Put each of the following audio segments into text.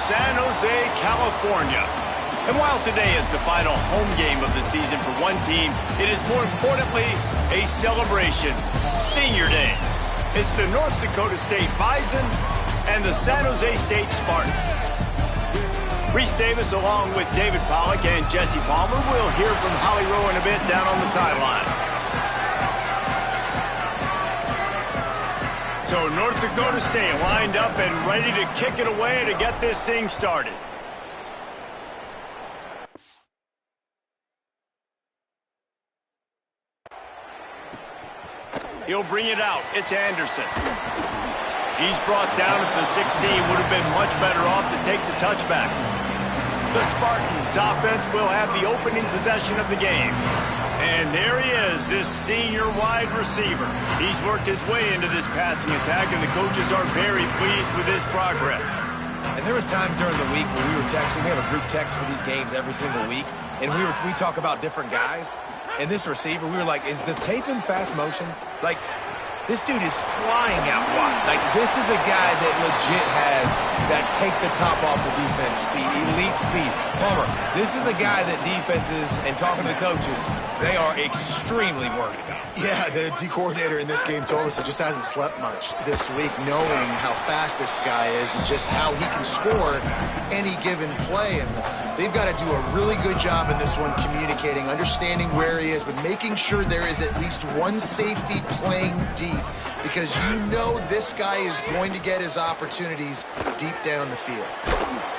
San Jose, California. And while today is the final home game of the season for one team, it is more importantly a celebration. Senior Day. It's the North Dakota State Bison and the San Jose State Spartans. Reese Davis along with David Pollack and Jesse Palmer will hear from Holly Rowe in a bit down on the sideline. So North Dakota State lined up and ready to kick it away to get this thing started. He'll bring it out. It's Anderson. He's brought down at the 16. Would have been much better off to take the touchback. The Spartans offense will have the opening possession of the game. And there he is, this senior wide receiver. He's worked his way into this passing attack, and the coaches are very pleased with his progress. And there was times during the week when we were texting. We have a group text for these games every single week. And we talk about different guys. And this receiver, we were like, is the tape in fast motion? Like, this dude is flying out wide. Like, this is a guy that legit has that take the top off the defense speed, elite speed. Palmer, this is a guy that defenses, and talking to the coaches, they are extremely worried about. Yeah, the D coordinator in this game told us he just hasn't slept much this week, knowing how fast this guy is and just how he can score any given play. And they've got to do a really good job in this one communicating, understanding where he is, but making sure there is at least one safety playing deep, because you know this guy is going to get his opportunities deep down the field.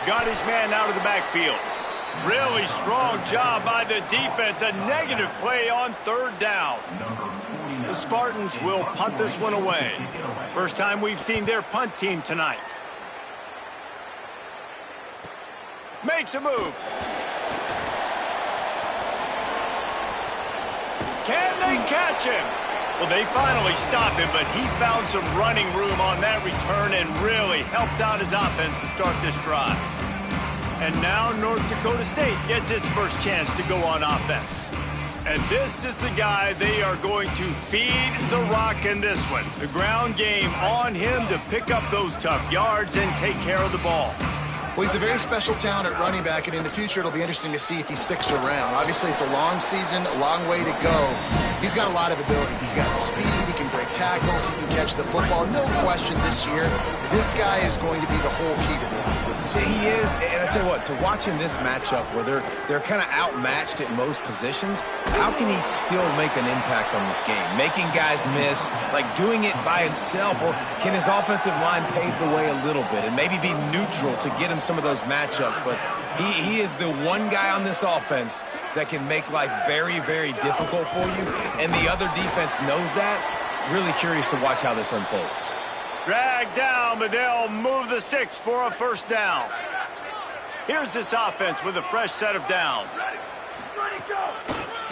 Got his man out of the backfield. Really strong job by the defense. A negative play on third down. The Spartans will punt this one away. First time we've seen their punt team tonight. Makes a move. Can they catch him? Well, they finally stop him, but he found some running room on that return and really helps out his offense to start this drive. And now North Dakota State gets its first chance to go on offense. And this is the guy they are going to feed the rock in this one. The ground game on him to pick up those tough yards and take care of the ball. Well, he's a very special talent at running back, and in the future it'll be interesting to see if he sticks around. Obviously, it's a long season, a long way to go. He's got a lot of ability. He's got speed, he can break tackles, he can catch the football. No question this year, this guy is going to be the whole key to the offense. He is, and I tell you what, to watch in this matchup where they're kind of outmatched at most positions, how can he still make an impact on this game? Making guys miss, like doing it by himself, or can his offensive line pave the way a little bit and maybe be neutral to get him some of those matchups? But he is the one guy on this offense that can make life very, very difficult for you, and the other defense knows that. Really curious to watch how this unfolds. Dragged down, but they'll move the sticks for a first down. Here's this offense with a fresh set of downs.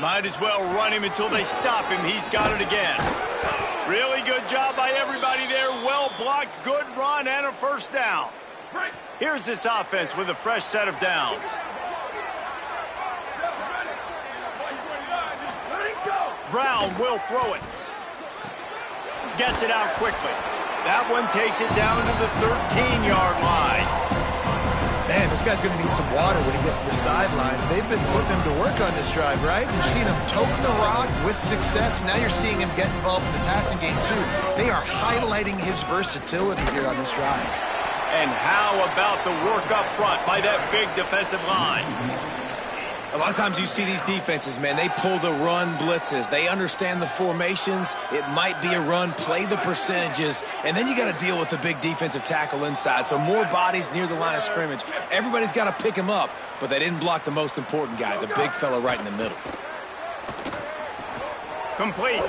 Might as well run him until they stop him. He's got it again. Really good job by everybody there. Well blocked, good run, and a first down. Here's this offense with a fresh set of downs. Brown will throw it. Gets it out quickly. That one takes it down to the 13-yard line. Man, this guy's going to need some water when he gets to the sidelines. They've been putting him to work on this drive, right? You've seen him toting the rock with success. Now you're seeing him get involved in the passing game, too. They are highlighting his versatility here on this drive. And how about the work up front by that big defensive line? A lot of times you see these defenses, man, they pull the run blitzes. They understand the formations. It might be a run, play the percentages, and then you got to deal with the big defensive tackle inside. So more bodies near the line of scrimmage. Everybody's got to pick him up, but they didn't block the most important guy, the big fella right in the middle. Complete.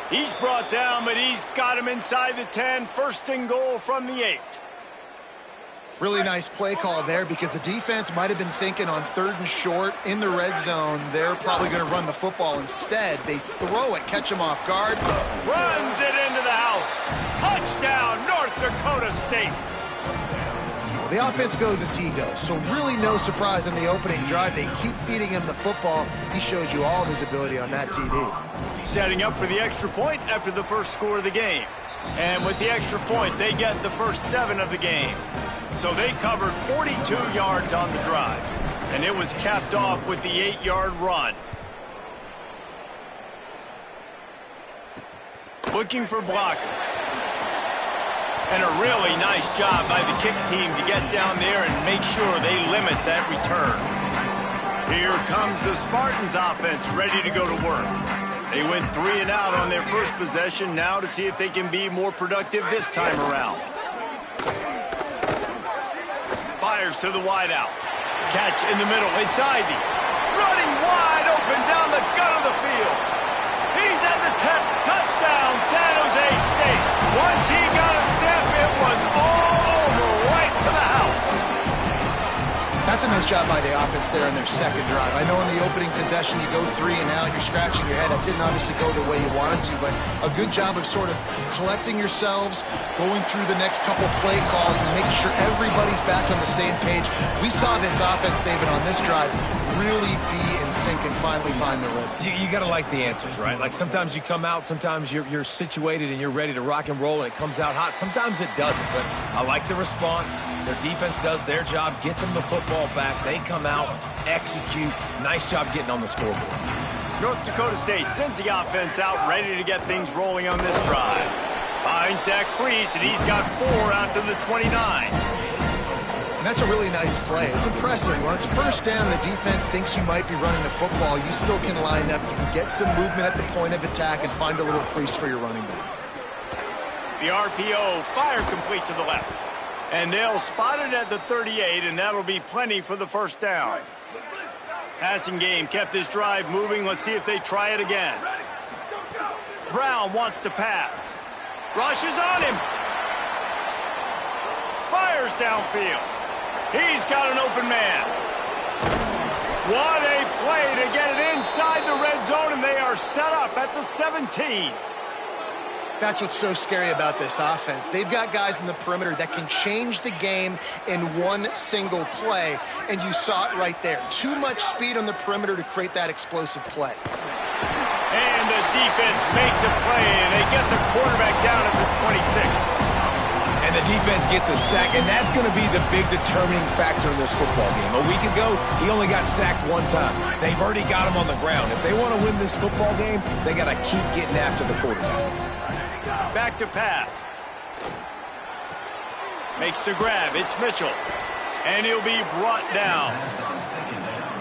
He's brought down, but he's got him inside the 10. First and goal from the 8. Really nice play call there, because the defense might have been thinking on 3rd and short in the red zone. They're probably going to run the football. Instead, they throw it, catch him off guard. Runs it into the house. Touchdown, North Dakota State. Well, the offense goes as he goes, so really no surprise in the opening drive. They keep feeding him the football. He showed you all of his ability on that TD. Setting up for the extra point after the first score of the game. And with the extra point, they get the first 7 of the game. So they covered 42 yards on the drive, and it was capped off with the 8-yard run. Looking for blockers. And a really nice job by the kick team to get down there and make sure they limit that return. Here comes the Spartans offense ready to go to work. They went 3 and out on their first possession, now to see if they can be more productive this time around. Fires to the wideout. Catch in the middle. It's Ivy. Running wide open down the gut of the field. He's at the 10. Touchdown, San Jose State. Once he got a step, it was all over, right to the house. That's a nice job by the offense there on their second drive. I know in the opening possession you go 3 and out, you're scratching your head. It didn't obviously go the way you wanted to, but a good job of sort of collecting yourselves, going through the next couple play calls and making sure everybody's back on the same page. We saw this offense, David, on this drive really be in sync and finally find the rhythm. You got to like the answers, right? Like sometimes you come out, sometimes you're situated and you're ready to rock and roll and it comes out hot. Sometimes it doesn't, but I like the response. Their defense does their job, gets them the football back. They come out, execute. Nice job getting on the scoreboard. North Dakota State sends the offense out, ready to get things rolling on this drive. Finds that crease, and he's got 4 out to the 29. And that's a really nice play. It's impressive. When it's first down, the defense thinks you might be running the football. You still can line up. You can get some movement at the point of attack and find a little crease for your running back. The RPO, fire complete to the left. And they'll spot it at the 38, and that'll be plenty for the first down. Passing game kept this drive moving. Let's see if they try it again. Brown wants to pass. Rushes on him. Fires downfield. He's got an open man. What a play to get it inside the red zone, and they are set up at the 17. That's what's so scary about this offense. They've got guys in the perimeter that can change the game in one single play, and you saw it right there. Too much speed on the perimeter to create that explosive play. And the defense makes a play, and they get the quarterback down at the 26. And the defense gets a sack, and that's going to be the big determining factor in this football game. A week ago, he only got sacked 1 time. They've already got him on the ground. If they want to win this football game, they got to keep getting after the quarterback. Back to pass. Makes the grab. It's Mitchell. And he'll be brought down.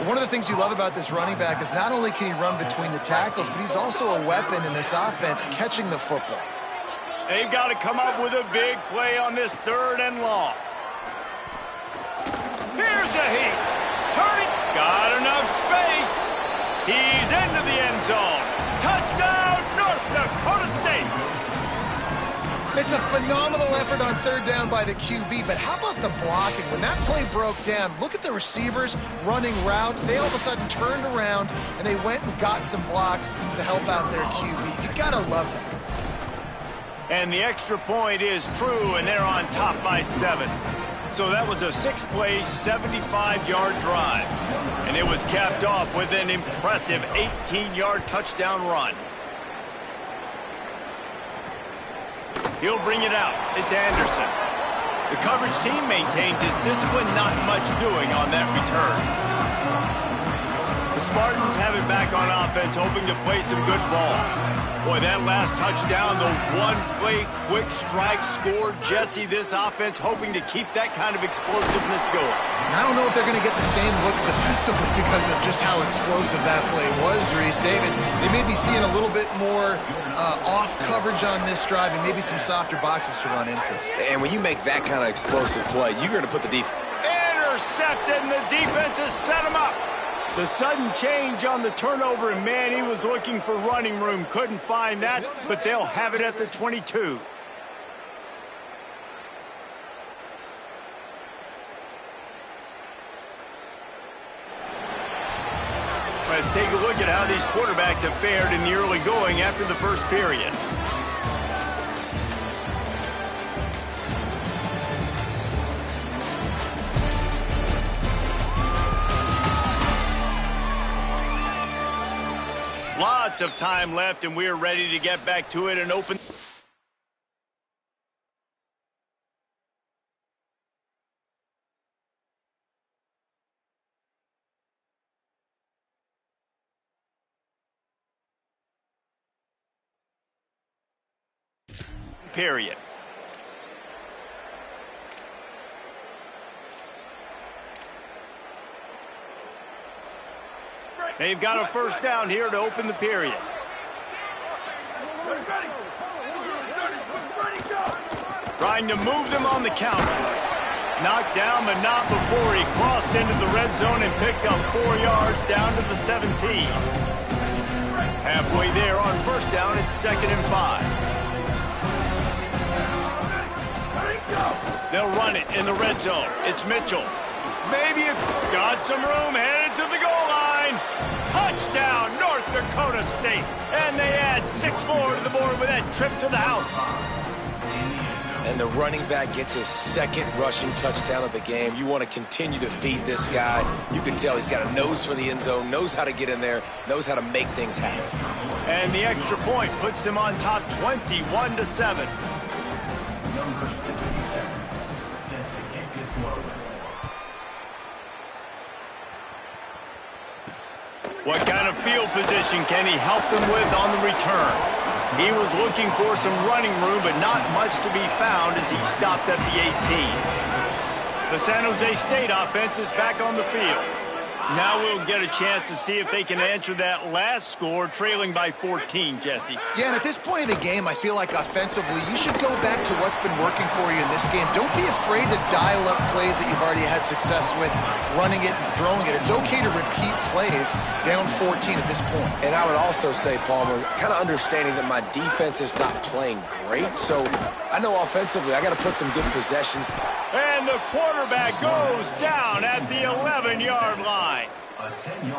One of the things you love about this running back is not only can he run between the tackles, but he's also a weapon in this offense catching the football. They've got to come up with a big play on this 3rd and long. Here's a heat. Turning. Got enough space. He's into the end zone. Touchdown, North Dakota State. It's a phenomenal effort on 3rd down by the QB, but how about the blocking? When that play broke down, look at the receivers running routes. They all of a sudden turned around, and they went and got some blocks to help out their QB. You got to love that. And the extra point is true, and they're on top by 7. So that was a 6-play, 75-yard drive. And it was capped off with an impressive 18-yard touchdown run. He'll bring it out. It's Anderson. The coverage team maintained his discipline, not much doing on that return. The Spartans have it back on offense, hoping to play some good ball. Boy, that last touchdown, the one-play quick strike score. Jesse, this offense hoping to keep that kind of explosiveness going. And I don't know if they're going to get the same looks defensively because of just how explosive that play was, Reese. David, they may be seeing a little bit more off coverage on this drive and maybe some softer boxes to run into. And when you make that kind of explosive play, you're going to put the defense. Intercepted, and the defense has set him up. The sudden change on the turnover, and man, he was looking for running room. Couldn't find that, but they'll have it at the 22. Let's take a look at how these quarterbacks have fared in the early going after the first period. Lots of time left, and we're ready to get back to it and open. period. They've got a first down here to open the period. Trying to move them on the counter. Knocked down, but not before he crossed into the red zone and picked up 4 yards down to the 17. Halfway there on first down, it's 2nd and 5. They'll run it in the red zone. It's Mitchell. Maybe it got some room, headed to the goal line. Touchdown, North Dakota State. And they add 6 more to the board with that trip to the house. And the running back gets his 2nd rushing touchdown of the game. You want to continue to feed this guy. You can tell he's got a nose for the end zone, knows how to get in there, knows how to make things happen. And the extra point puts them on top 21-7. Number 67, set to kick this one. What kind of field position can he help them with on the return? He was looking for some running room, but not much to be found as he stopped at the 18. The San Jose State offense is back on the field. Now we'll get a chance to see if they can answer that last score, trailing by 14, Jesse. Yeah, and at this point in the game, I feel like offensively, you should go back to what's been working for you in this game. Don't be afraid to dial up plays that you've already had success with, running it and throwing it. It's okay to repeat plays down 14 at this point. And I would also say, Palmer, kind of understanding that my defense is not playing great, so I know offensively I got to put some good possessions. And the quarterback goes down at the 11-yard line.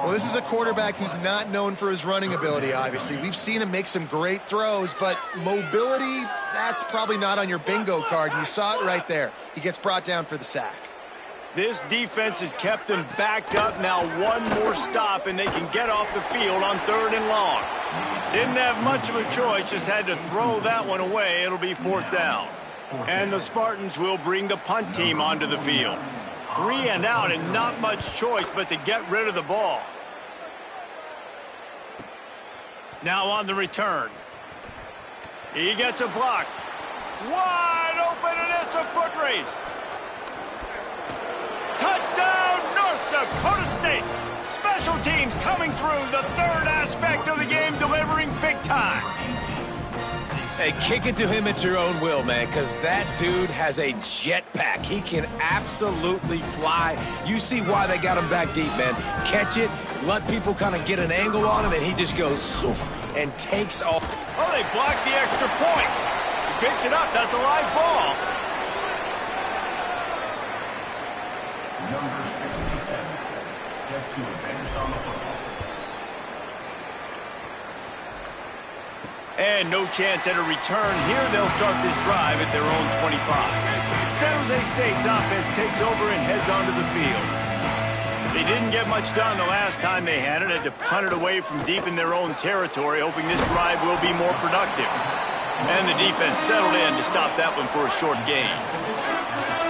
Well, this is a quarterback who's not known for his running ability, obviously. We've seen him make some great throws, but mobility, that's probably not on your bingo card. And you saw it right there. He gets brought down for the sack. This defense has kept them backed up. Now 1 more stop, and they can get off the field on 3rd and long. Didn't have much of a choice, just had to throw that one away. It'll be 4th down. And the Spartans will bring the punt team onto the field. 3 and out, and not much choice but to get rid of the ball. Now on the return. He gets a block. Wide open, and it's a foot race. Touchdown, North Dakota State. Special teams coming through, the 3rd aspect of the game, delivering big time. Hey, kick it to him at your own will, man, because that dude has a jetpack. He can absolutely fly. You see why they got him back deep, man. Catch it, let people kind of get an angle on him, and he just goes soof and takes off. Oh, they blocked the extra point. He picks it up. That's a live ball. Number 67, set to advance on the football. And no chance at a return here. They'll start this drive at their own 25. San Jose State's offense takes over and heads onto the field. They didn't get much done the last time they had it. Had to punt it away from deep in their own territory, hoping this drive will be more productive. And the defense settled in to stop that one for a short gain.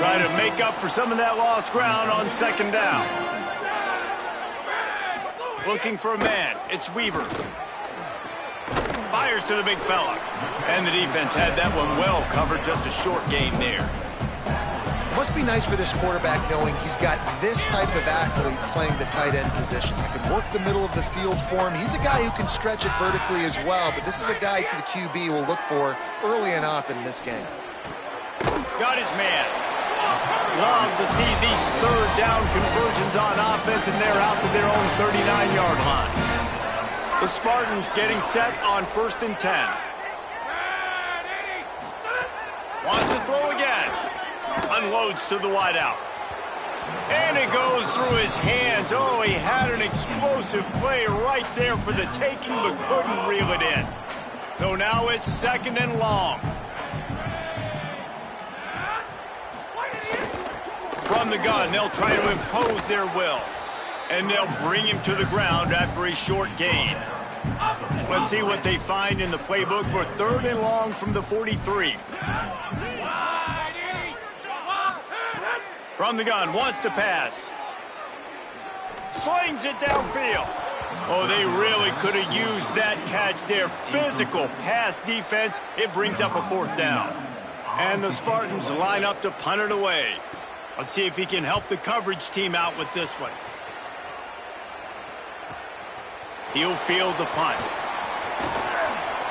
Try to make up for some of that lost ground on 2nd down. Looking for a man. It's Weaver. Fires to the big fella. And the defense had that one well covered, just a short gain there. Must be nice for this quarterback knowing he's got this type of athlete playing the tight end position. That can work the middle of the field for him. He's a guy who can stretch it vertically as well, but this is a guy the QB will look for early and often in this game. Got his man. Love to see these 3rd down conversions on offense, and they're out to their own 39-yard line. The Spartans getting set on 1st and 10. Wants to throw again. Unloads to the wideout. And it goes through his hands. Oh, he had an explosive play right there for the taking, but couldn't reel it in. So now it's 2nd and long. From the gun, they'll try to impose their will. And they'll bring him to the ground after a short gain. Let's see what they find in the playbook for 3rd and long from the 43. From the gun, wants to pass. Slings it downfield. Oh, they really could have used that catch there. Physical pass defense. It brings up a 4th down. And the Spartans line up to punt it away. Let's see if he can help the coverage team out with this one. He'll field the punt.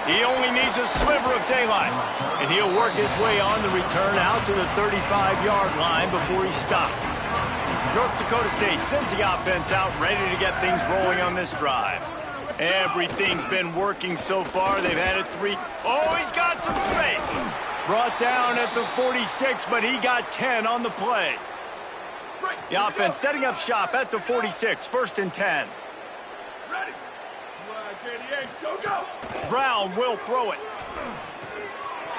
He only needs a sliver of daylight. And he'll work his way on the return out to the 35-yard line before he's stopped. North Dakota State sends the offense out, ready to get things rolling on this drive. Everything's been working so far. They've had it 3. Oh, he's got some space. Brought down at the 46, but he got 10 on the play. The offense setting up shop at the 46, 1st and 10. Ready? Go, go! Brown will throw it.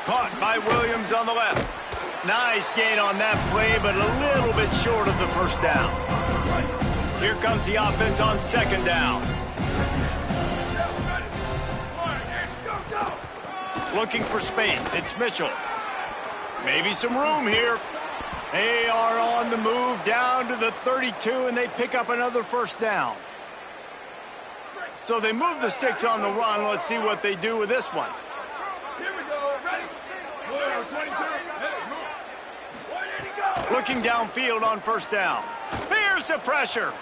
Caught by Williams on the left. Nice gain on that play, but a little bit short of the 1st down. Here comes the offense on 2nd down. Looking for space. It's Mitchell. Maybe some room here. They are on the move down to the 32, and they pick up another 1st down. So they move the sticks on the run. Let's see what they do with this one. Here we go. Ready? 22. Looking downfield on 1st down. Here's the pressure.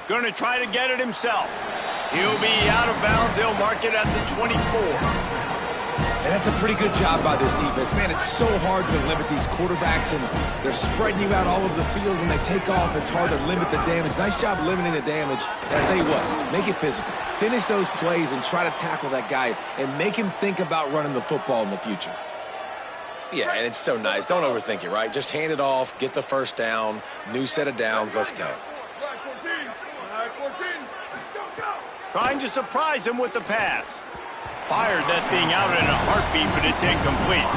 Going to try to get it himself. He'll be out of bounds. They'll mark it at the 24. And that's a pretty good job by this defense. Man, it's so hard to limit these quarterbacks, and they're spreading you out all over the field. When they take off, it's hard to limit the damage. Nice job limiting the damage. And I tell you what, make it physical. Finish those plays and try to tackle that guy and make him think about running the football in the future. Yeah, and it's so nice. Don't overthink it, right? Just hand it off, get the 1st down, new set of downs, let's go. Black 14. Black 14. Go, go! Trying to surprise him with the pass. Fired that thing out in a heartbeat, but it's incomplete.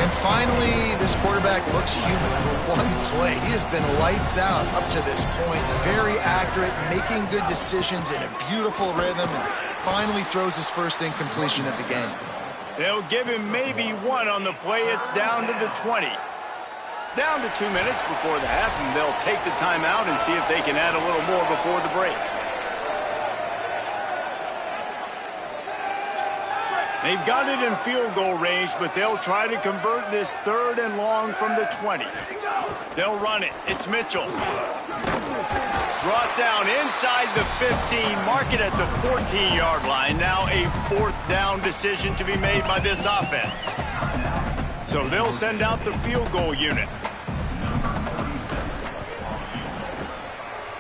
And finally, this quarterback looks human for one play. He has been lights out up to this point. Very accurate, making good decisions in a beautiful rhythm, and finally throws his 1st incompletion of the game. They'll give him maybe 1 on the play. It's down to the 20. Down to 2 minutes before the half, and they'll take the timeout and see if they can add a little more before the break. They've got it in field goal range, but they'll try to convert this 3rd and long from the 20. They'll run it. It's Mitchell. Brought down inside the 15, mark it at the 14-yard line. Now a 4th down decision to be made by this offense. So they'll send out the field goal unit.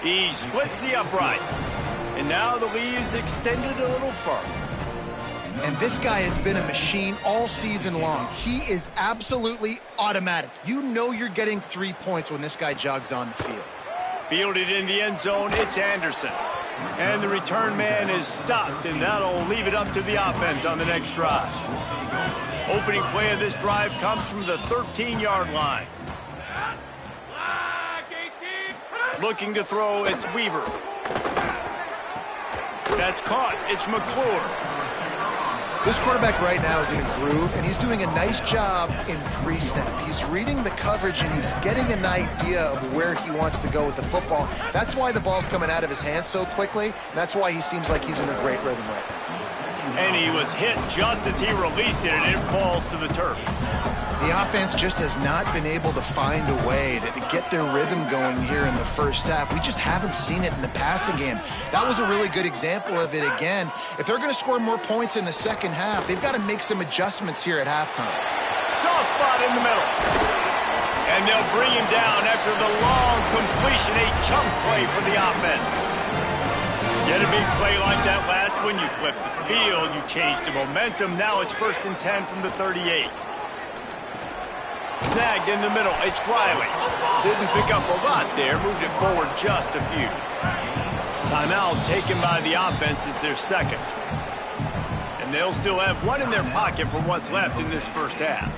He splits the uprights. And now the lead is extended a little further. And this guy has been a machine all season long. He is absolutely automatic. You know you're getting 3 points when this guy jogs on the field. Fielded in the end zone, it's Anderson. And the return man is stopped, and that'll leave it up to the offense on the next drive. Opening play of this drive comes from the 13-yard line. Looking to throw, it's Weaver. That's caught, it's McClure. This quarterback right now is in a groove, and he's doing a nice job in pre-snap. He's reading the coverage, and he's getting an idea of where he wants to go with the football. That's why the ball's coming out of his hands so quickly, and that's why he seems like he's in a great rhythm right now. And he was hit just as he released it, and it falls to the turf. The offense just has not been able to find a way to get their rhythm going here in the 1st half. We just haven't seen it in the passing game. That was a really good example of it again. If they're going to score more points in the 2nd half, they've got to make some adjustments here at halftime. Soft spot in the middle. And they'll bring him down after the long completion, a chunk play for the offense. Get a big play like that last one, you flip the field, you change the momentum. Now it's 1st and 10 from the 38. Snagged in the middle, it's Riley. Didn't pick up a lot there, moved it forward just a few. Timeout taken by the offense, it's their 2nd. And they'll still have 1 in their pocket for what's left in this 1st half.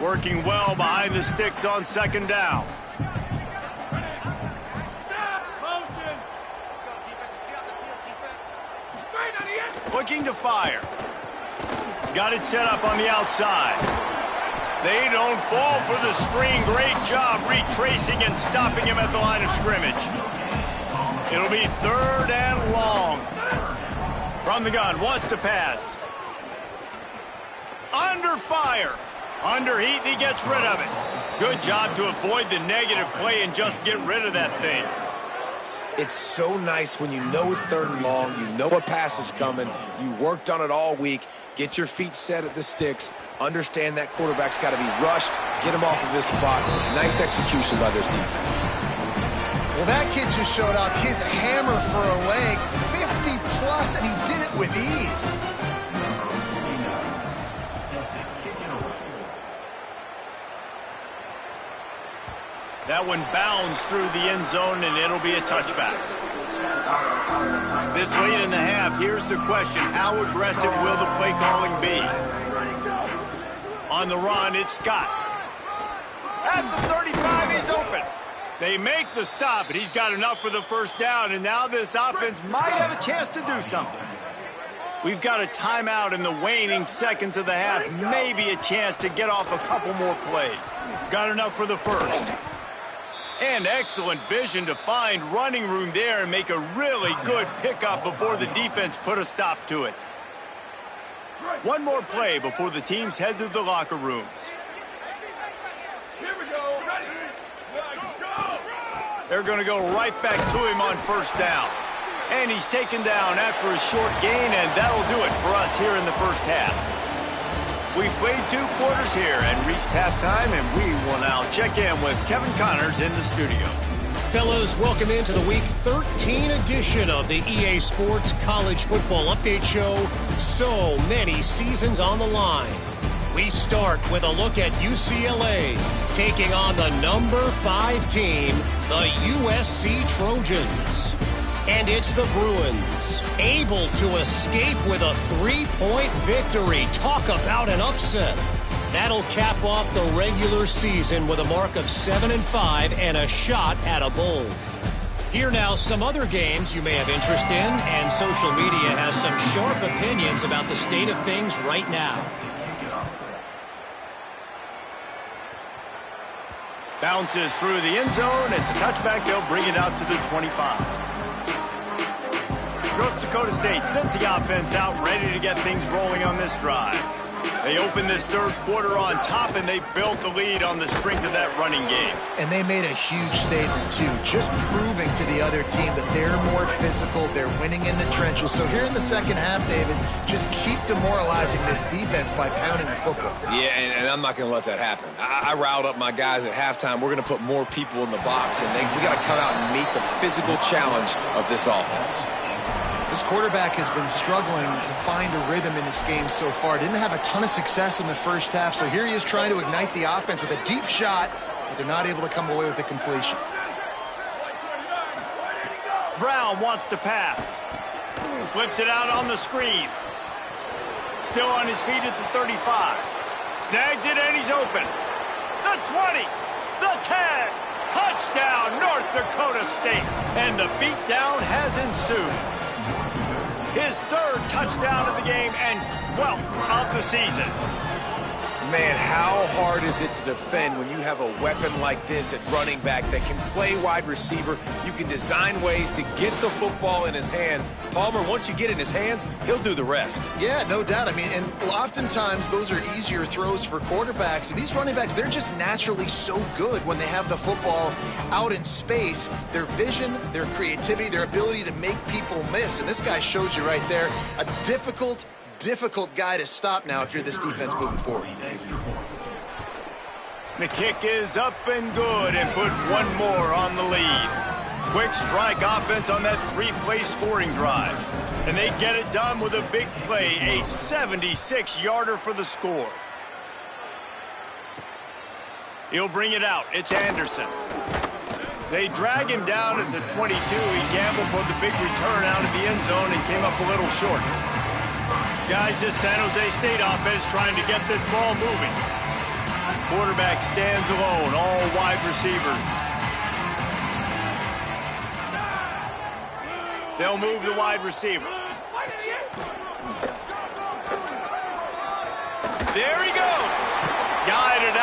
Working well behind the sticks on 2nd down. Looking to fire. Got it set up on the outside. They don't fall for the screen. Great job retracing and stopping him at the line of scrimmage. It'll be 3rd and long. From the gun, wants to pass. Under fire. Under heat, and he gets rid of it. Good job to avoid the negative play and just get rid of that thing. It's so nice when you know it's 3rd and long, you know a pass is coming, you worked on it all week, get your feet set at the sticks, understand that quarterback's got to be rushed, get him off of his spot. Nice execution by this defense. Well, that kid just showed off his hammer for a leg, 50+, and he did it with ease. That one bounds through the end zone, and it'll be a touchback. This late in the half, here's the question. How aggressive will the play calling be? On the run, it's Scott. At the 35, he's open. They make the stop, but he's got enough for the first down, and now this offense might have a chance to do something. We've got a timeout in the waning seconds of the half, maybe a chance to get off a couple more plays. Got enough for the first. And excellent vision to find running room there and make a really good pickup before the defense put a stop to it. One more play before the teams head to the locker rooms. Here we go. Ready. Let's go. They're going to go right back to him on first down. And he's taken down after a short gain, and that'll do it for us here in the first half. We played 2 quarters here and reached halftime, and we will now check in with Kevin Connors in the studio. Fellas, welcome into the Week 13 edition of the EA Sports College Football Update Show. So many seasons on the line. We start with a look at UCLA taking on the number 5 team, the USC Trojans. And it's the Bruins, able to escape with a 3-point victory. Talk about an upset. That'll cap off the regular season with a mark of 7-5 and a shot at a bowl. Here now, some other games you may have interest in, and social media has some sharp opinions about the state of things right now. Bounces through the end zone. It's a touchback. They'll bring it out to the 25. North Dakota State sends the offense out, ready to get things rolling on this drive. They open this 3rd quarter on top, and they built the lead on the strength of that running game. And they made a huge statement, too, just proving to the other team that they're more physical, they're winning in the trenches. So here in the second half, David, just keep demoralizing this defense by pounding the football. Yeah, and I'm not going to let that happen. I riled up my guys at halftime. We're going to put more people in the box, and we got to come out and meet the physical challenge of this offense. This quarterback has been struggling to find a rhythm in this game so far. Didn't have a ton of success in the first half, so here he is trying to ignite the offense with a deep shot, but they're not able to come away with the completion. Brown wants to pass. Flips it out on the screen. Still on his feet at the 35. Snags it, and he's open. The 20. The 10. Touchdown, North Dakota State. And the beatdown has ensued. His 3rd touchdown of the game and 12th of the season. Man, how hard is it to defend when you have a weapon like this at running back that can play wide receiver? You can design ways to get the football in his hand. Palmer, once you get it in his hands, he'll do the rest. Yeah, no doubt. I mean, and oftentimes those are easier throws for quarterbacks. And these running backs, they're just naturally so good when they have the football out in space. Their vision, their creativity, their ability to make people miss. And this guy shows you right there a difficult guy to stop now if you're this defense moving forward. The kick is up and good and put one more on the lead. Quick strike offense on that 3-play scoring drive. And they get it done with a big play, a 76-yarder for the score. He'll bring it out. It's Anderson. They drag him down at the 22. He gambled for the big return out of the end zone and came up a little short. Guys, this San Jose State offense trying to get this ball moving. Quarterback stands alone, all wide receivers. They'll move the wide receiver. There he goes. Guided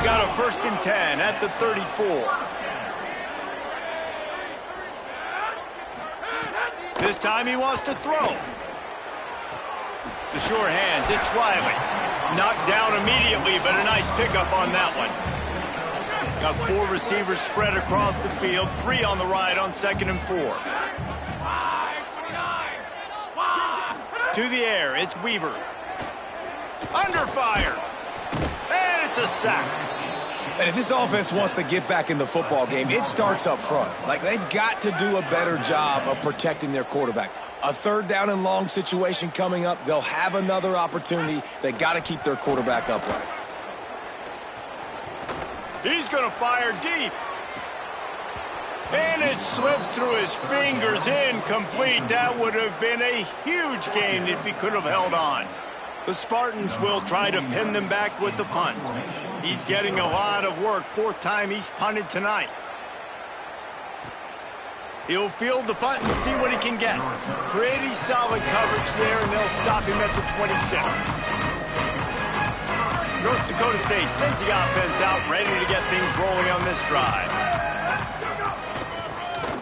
got a 1st and 10 at the 34. This time he wants to throw. The sure hands, it's Riley. Knocked down immediately, but a nice pickup on that one. Got 4 receivers spread across the field, 3 on the right on 2nd and 4. To the air, it's Weaver. Under fire. And it's a sack. And if this offense wants to get back in the football game, it starts up front. Like, they've got to do a better job of protecting their quarterback. A 3rd down and long situation coming up. They'll have another opportunity. They got to keep their quarterback upright. He's going to fire deep. And it slips through his fingers, incomplete. That would have been a huge gain if he could have held on. The Spartans will try to pin them back with the punt. He's getting a lot of work. 4th time he's punted tonight. He'll field the punt and see what he can get. Pretty solid coverage there, and they'll stop him at the 26. North Dakota State sends the offense out, ready to get things rolling on this drive.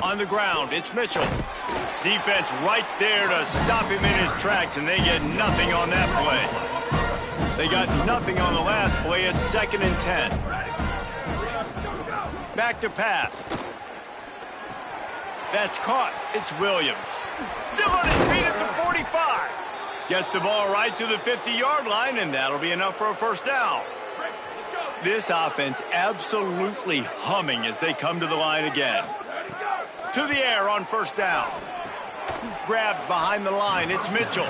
On the ground, it's Mitchell. Defense right there to stop him in his tracks, and they get nothing on that play. They got nothing on the last play. It's 2nd and 10. Back to pass. That's caught. It's Williams. Still on his feet at the 45. Gets the ball right to the 50-yard line, and that'll be enough for a 1st down. This offense absolutely humming as they come to the line again. To the air on 1st down. Grabbed behind the line. It's Mitchell.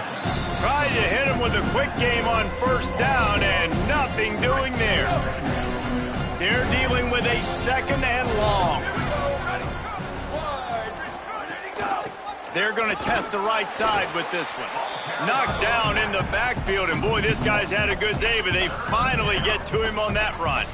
Tried to hit him with a quick game on 1st down, and nothing doing there. They're dealing with a 2nd and long. They're going to test the right side with this one. Knocked down in the backfield, and boy, this guy's had a good day, but they finally get to him on that run.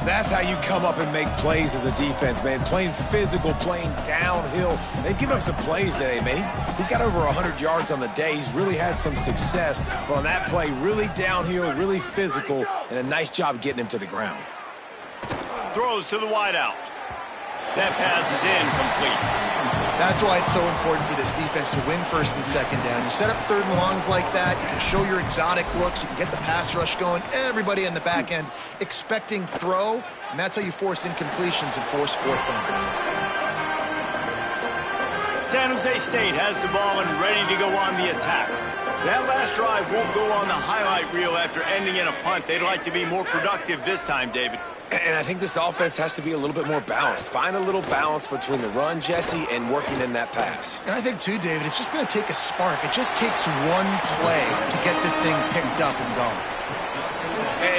That's how you come up and make plays as a defense, man. Playing physical, playing downhill. They've given up some plays today, man. He's got over 100 yards on the day. He's really had some success. But on that play, really downhill, really physical, and a nice job getting him to the ground. Throws to the wideout. That pass is incomplete. That's why it's so important for this defense to win 1st and 2nd down. You set up 3rd and longs like that. You can show your exotic looks. You can get the pass rush going. Everybody in the back end expecting throw, and that's how you force incompletions and force 4th downs. San Jose State has the ball and ready to go on the attack. That last drive won't go on the highlight reel after ending in a punt. They'd like to be more productive this time, David. And I think this offense has to be a little bit more balanced. Find a little balance between the run, Jesse, and working in that pass. And I think, too, David, it's just going to take a spark. It just takes one play to get this thing picked up and going.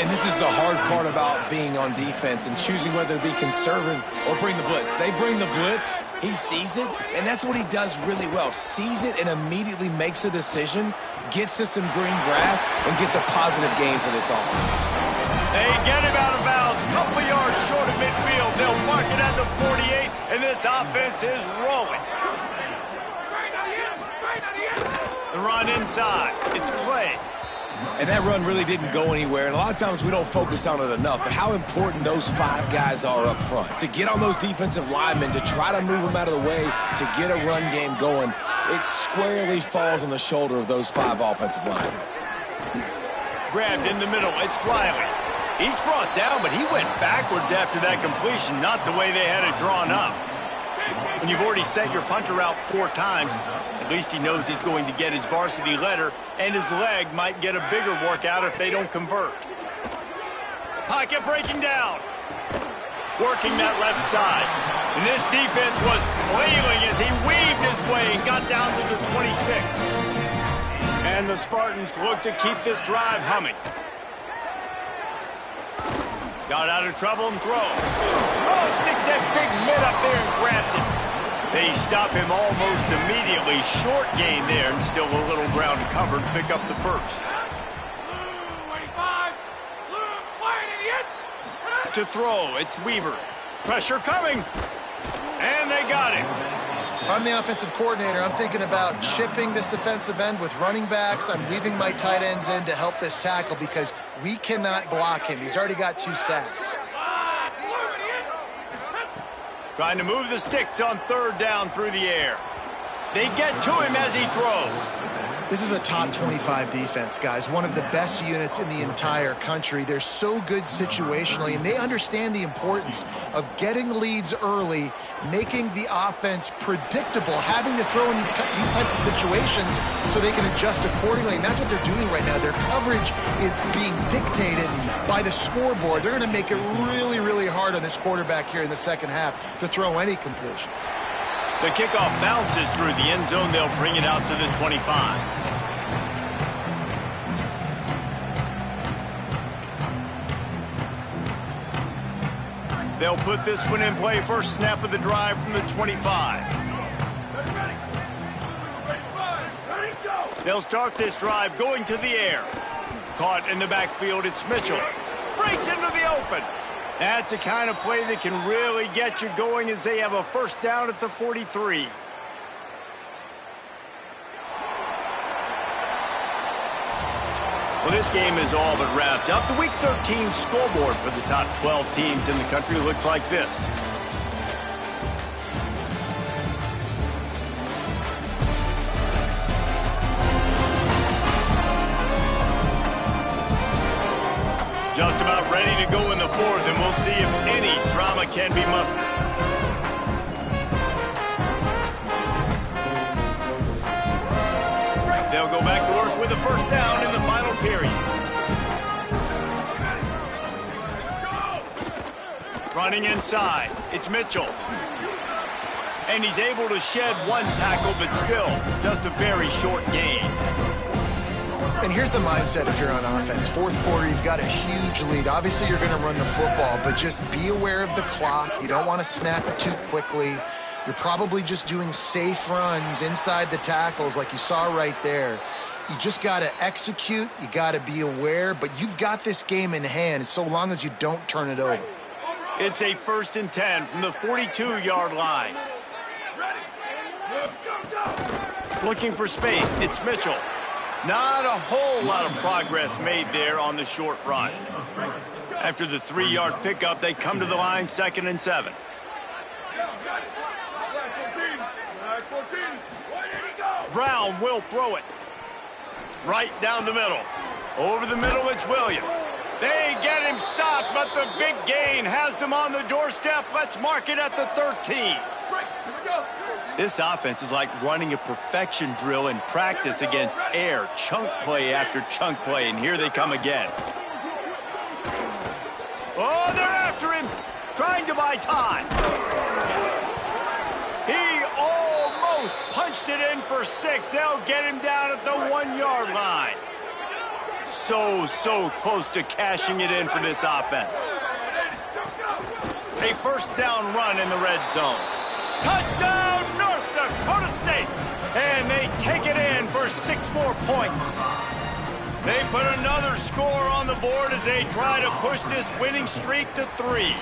And this is the hard part about being on defense and choosing whether to be conservative or bring the blitz. They bring the blitz, he sees it, and that's what he does really well. Sees it and immediately makes a decision, gets to some green grass, and gets a positive gain for this offense. They get him out of bounds, couple of yards short of midfield. They'll mark it at the 48, and this offense is rolling. The run inside. It's Clay. And that run really didn't go anywhere, and a lot of times we don't focus on it enough, but how important those 5 guys are up front. To get on those defensive linemen, to try to move them out of the way, to get a run game going, it squarely falls on the shoulder of those 5 offensive linemen. Grabbed in the middle. It's Riley. He's brought down, but he went backwards after that completion, not the way they had it drawn up. When you've already sent your punter out 4 times, at least he knows he's going to get his varsity letter, and his leg might get a bigger workout if they don't convert. Pocket breaking down. Working that left side. And this defense was flailing as he weaved his way and got down to the 26. And the Spartans look to keep this drive humming. Got out of trouble and throws. Oh, sticks that big mid up there and grabs it. They stop him almost immediately. Short gain there, and still a little ground to cover to pick up the 1st. To throw, it's Weaver. Pressure coming. And they got him. If I'm the offensive coordinator, I'm thinking about chipping this defensive end with running backs. I'm leaving my tight ends in to help this tackle because we cannot block him. He's already got 2 sacks. Trying to move the sticks on 3rd down through the air. They get to him as he throws. This is a top 25 defense, guys. One of the best units in the entire country. They're so good situationally, and they understand the importance of getting leads early, making the offense predictable, having to throw in these types of situations so they can adjust accordingly. And that's what they're doing right now. Their coverage is being dictated by the scoreboard. They're going to make it really, really hard on this quarterback here in the second half to throw any completions. The kickoff bounces through the end zone. They'll bring it out to the 25. They'll put this one in play. First snap of the drive from the 25. They'll start this drive going to the air. Caught in the backfield, it's Mitchell. Breaks into the open. That's the kind of play that can really get you going as they have a first down at the 43. Well, this game is all but wrapped up. The Week 13 scoreboard for the top 12 teams in the country looks like this. Just about ready to go in the 4th, and we'll see if any drama can be mustered. They'll go back to work with a first down in the final period. Running inside, it's Mitchell. And he's able to shed 1 tackle, but still just a very short gain. And here's the mindset if you're on offense. 4th quarter, you've got a huge lead. Obviously, you're going to run the football, but just be aware of the clock. You don't want to snap it too quickly. You're probably just doing safe runs inside the tackles like you saw right there. You just got to execute. You got to be aware, but you've got this game in hand so long as you don't turn it over. It's a 1st and 10 from the 42-yard line. Looking for space, it's Mitchell. Not a whole lot of progress made there on the short run. After the 3-yard pickup, they come to the line 2nd and 7. Brown will throw it. Right down the middle. Over the middle, it's Williams. They get him stopped, but the big gain has them on the doorstep. Let's mark it at the 13. This offense is like running a perfection drill in practice against air. Chunk play after chunk play, and here they come again. Oh, they're after him, trying to buy time. He almost punched it in for 6. They'll get him down at the 1-yard line. So close to cashing it in for this offense. A first down run in the red zone. Touchdown, North Dakota State! And they take it in for 6 more points. They put another score on the board as they try to push this winning streak to 3.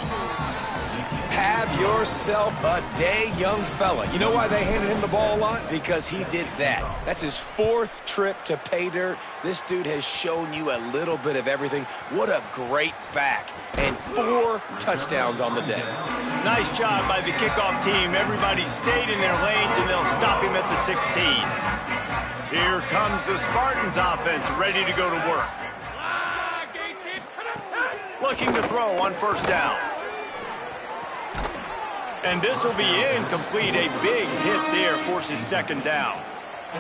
Have yourself a day, young fella. You know why they handed him the ball a lot? Because he did that. That's his 4th trip to pay dirt. This dude has shown you a little bit of everything. What a great back. And 4 touchdowns on the day. Nice job by the kickoff team. Everybody stayed in their lanes, and they'll stop him at the 16. Here comes the Spartans offense, ready to go to work. Looking to throw on first down. And this will be incomplete. A big hit there forces 2nd down.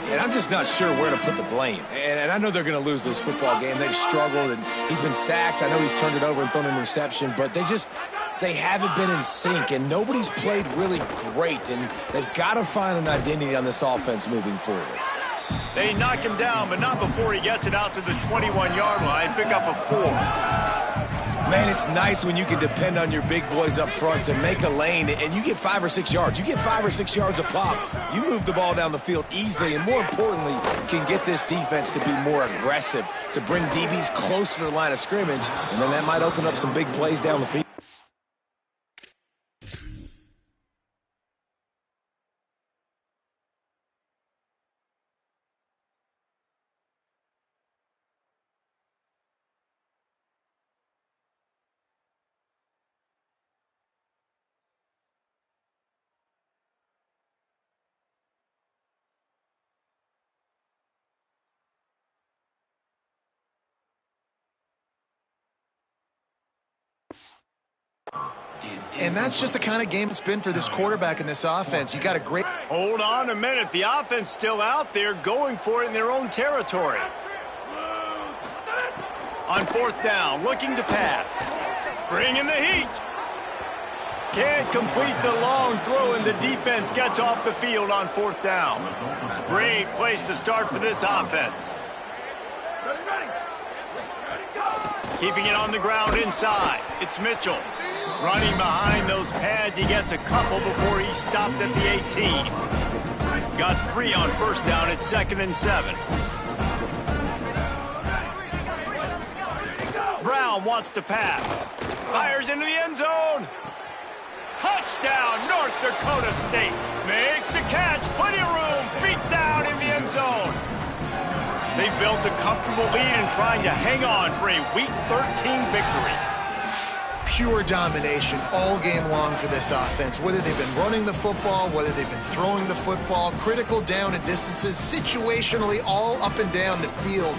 And I'm just not sure where to put the blame. And I know they're going to lose this football game. They've struggled, and he's been sacked. I know he's turned it over and thrown an interception, but they haven't been in sync, and nobody's played really great, and they've got to find an identity on this offense moving forward. They knock him down, but not before he gets it out to the 21-yard line. Pick up a 4. Man, it's nice when you can depend on your big boys up front to make a lane, and you get 5 or 6 yards. You get 5 or 6 yards a pop. You move the ball down the field easily, and more importantly, can get this defense to be more aggressive, to bring DBs close to the line of scrimmage, and then that might open up some big plays down the field. And that's just the kind of game it's been for this quarterback in this offense. You got a great... Hold on a minute. The offense still out there going for it in their own territory. On 4th down, looking to pass. Bringing the heat. Can't complete the long throw, and the defense gets off the field on 4th down. Great place to start for this offense. Keeping it on the ground inside. It's Mitchell. Running behind those pads, he gets a couple before he's stopped at the 18. Got 3 on 1st down at 2nd and 7. Brown wants to pass. Fires into the end zone. Touchdown, North Dakota State. Makes the catch. Plenty of room. Feet down in the end zone. They built a comfortable lead and trying to hang on for a Week 13 victory. Pure domination all game long for this offense. Whether they've been running the football, whether they've been throwing the football, critical down and distances, situationally all up and down the field.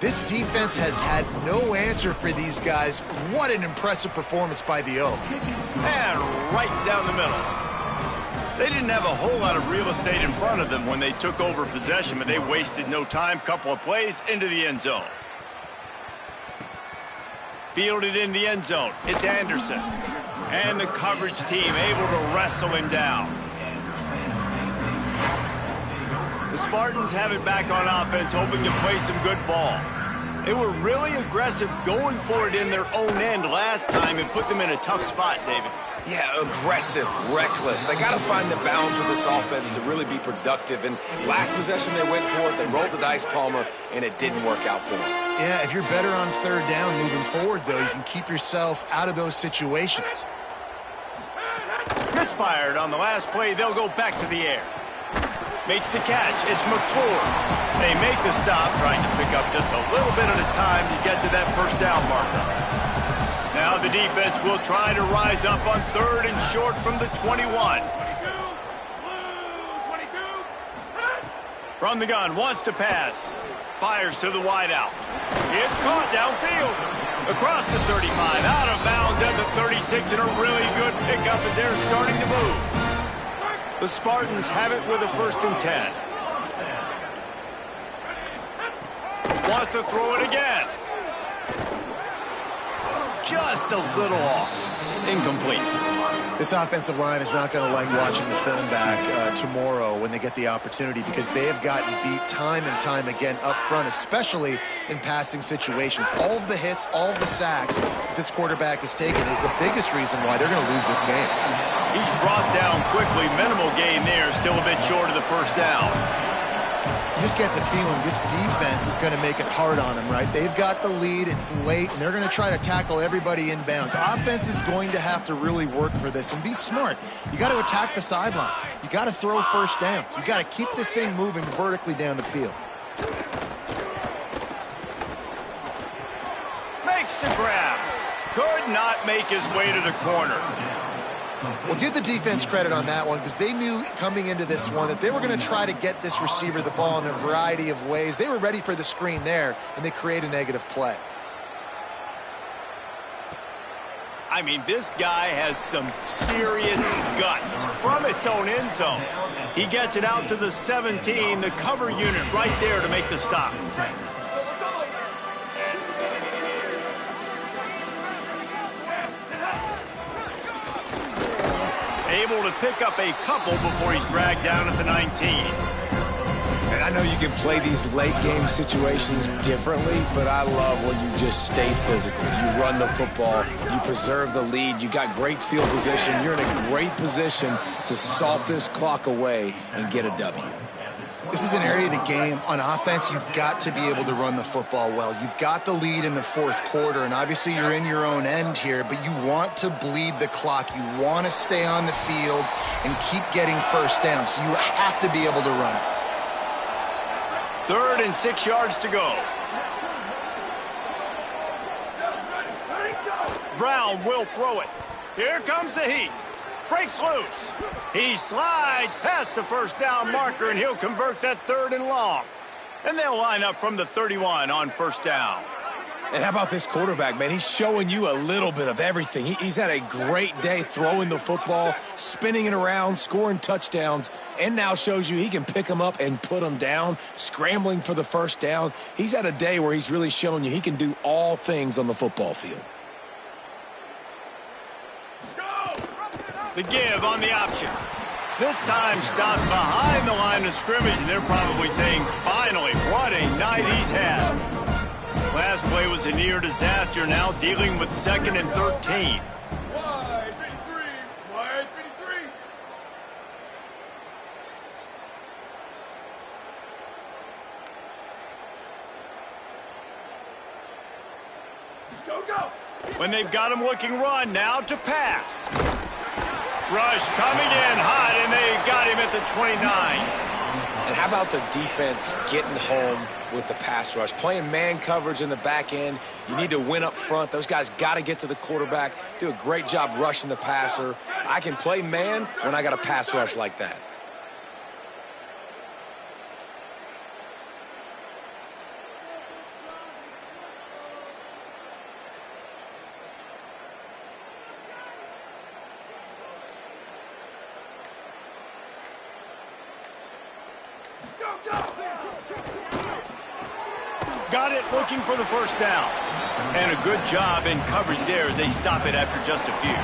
This defense has had no answer for these guys. What an impressive performance by the O. And right down the middle. They didn't have a whole lot of real estate in front of them when they took over possession, but they wasted no time. Couple of plays into the end zone. Fielded in the end zone. It's Anderson. And the coverage team able to wrestle him down. The Spartans have it back on offense, hoping to play some good ball. They were really aggressive going for it in their own end last time and put them in a tough spot, David. Yeah, aggressive, reckless. They got to find the balance with this offense to really be productive. And last possession they went for it, they rolled the dice, Palmer, and it didn't work out for them. Yeah, if you're better on 3rd down moving forward, though, you can keep yourself out of those situations. Misfired on the last play. They'll go back to the air. Makes the catch. It's McClure. They make the stop, trying to pick up just a little bit at a time to get to that 1st down marker. Now the defense will try to rise up on 3rd and short from the 21. From the gun, wants to pass. Fires to the wideout. It's caught downfield. Across the 35, out of bounds at the 36, and a really good pickup as they're starting to move. The Spartans have it with a 1st and 10. Wants to throw it again. Just a little off. Incomplete. This offensive line is not going to like watching the film back tomorrow when they get the opportunity, because they have gotten beat time and time again up front, especially in passing situations. All of the hits, all of the sacks that this quarterback has taken is the biggest reason why they're going to lose this game. He's brought down quickly. Minimal gain there. Still a bit short of the 1st down. You just get the feeling this defense is going to make it hard on them, right? They've got the lead. It's late, and they're going to try to tackle everybody inbounds. Offense is going to have to really work for this and be smart. You got to attack the sidelines. You got to throw 1st downs. You got to keep this thing moving vertically down the field. Makes the grab. Could not make his way to the corner. Well, give the defense credit on that one, because they knew coming into this one that they were going to try to get this receiver the ball in a variety of ways. They were ready for the screen there, and they create a negative play. I mean, this guy has some serious guts from its own end zone. He gets it out to the 17, the cover unit right there to make the stop. Able to pick up a couple before he's dragged down at the 19. And I know you can play these late game situations differently, but I love when you just stay physical. You run the football, you preserve the lead, you got great field position, you're in a great position to salt this clock away and get a W. This is an area of the game on offense you've got to be able to run the football well. You've got the lead in the 4th quarter, and obviously you're in your own end here, but you want to bleed the clock. You want to stay on the field and keep getting 1st down, so you have to be able to run it. 3rd and 6 yards to go. Brown will throw it. Here comes the heat. Breaks loose. He slides past the 1st down marker, and he'll convert that 3rd and long. And they'll line up from the 31 on 1st down. And how about this quarterback, man? He's showing you a little bit of everything. He's had a great day throwing the football, spinning it around, scoring touchdowns, and now shows you he can pick them up and put them down, scrambling for the first down. He's had a day where he's really shown you he can do all things on the football field. The give on the option. This time stopped behind the line of scrimmage, and they're probably saying, finally, what a night he's had. Last play was a near disaster, now dealing with 2nd and 13. Wide 53. Wide 53. Go, go. When they've got him looking run, now to pass. Rush coming in hot, and they got him at the 29. And how about the defense getting home with the pass rush? Playing man coverage in the back end. You need to win up front. Those guys got to get to the quarterback, do a great job rushing the passer. I can play man when I got a pass rush like that. Got it, looking for the first down. And a good job in coverage there as they stop it after just a few.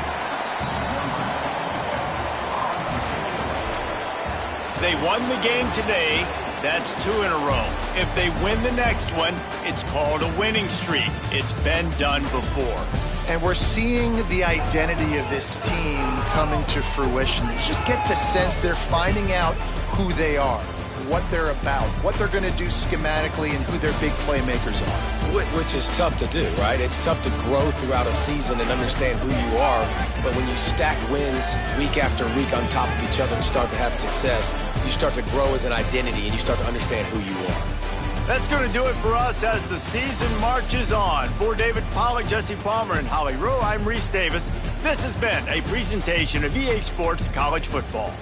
They won the game today. That's 2 in a row. If they win the next one, it's called a winning streak. It's been done before. And we're seeing the identity of this team come into fruition. You just get the sense they're finding out who they are, what they're about, what they're going to do schematically, and who their big playmakers are. Which is tough to do, right? It's tough to grow throughout a season and understand who you are. But when you stack wins week after week on top of each other and start to have success, you start to grow as an identity and you start to understand who you are. That's going to do it for us as the season marches on. For David Pollack, Jesse Palmer, and Holly Rowe, I'm Reese Davis. This has been a presentation of EA Sports College Football.